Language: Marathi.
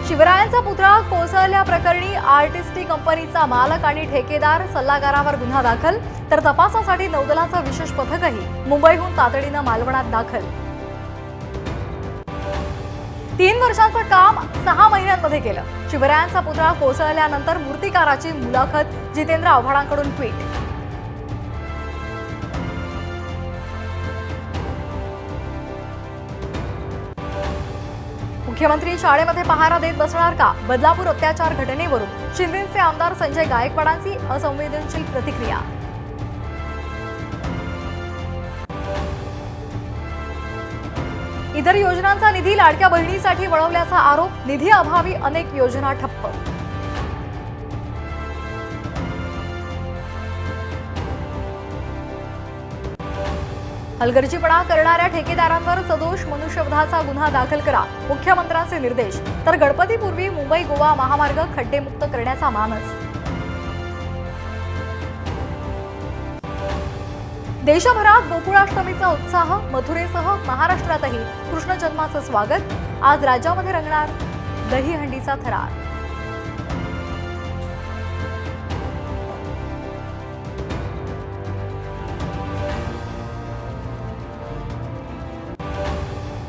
शिवरायांचा पुतळा कोसळल्याप्रकरणी आर्टिस्टी कंपनीचा मालक आणि ठेकेदार सल्लागारावर गुन्हा दाखल, तर तपासासाठी नौदलाचं विशेष पथकही मुंबईहून तातडीनं मालवणात दाखल। 3 वर्षांचं काम 6 महिन्यांमध्ये केलं। शिवरायांचा पुतळा कोसळल्यानंतर मूर्तिकाराची मुलाखत, जितेंद्र आव्हाडांकडून ट्विट। मुख्यमंत्री शाळेमध्ये पहारा देत बसणार का? बदलापूर अत्याचार घटनेवरून शिंदेचे आमदार संजय गायकवाडांची असंवेदनशील प्रतिक्रिया। इतर योजनांचा निधी लाडक्या बहिणीसाठी वळवल्याचा आरोप, निधी अभावी अनेक योजना ठप्प। हलगर्जीपणा करणाऱ्या ठेकेदारांवर सदोष मनुष्यवधाचा गुन्हा दाखल करा, मुख्यमंत्र्यांचे निर्देश। तर गणपतीपूर्वी मुंबई गोवा महामार्ग खड्डेमुक्त करण्याचा मानस। देशभरात गोकुळाष्टमीचा उत्साह, मथुरेसह महाराष्ट्रातही कृष्ण जन्माचं स्वागत। आज राज्यामध्ये रंगणार दहीहंडीचा थरार।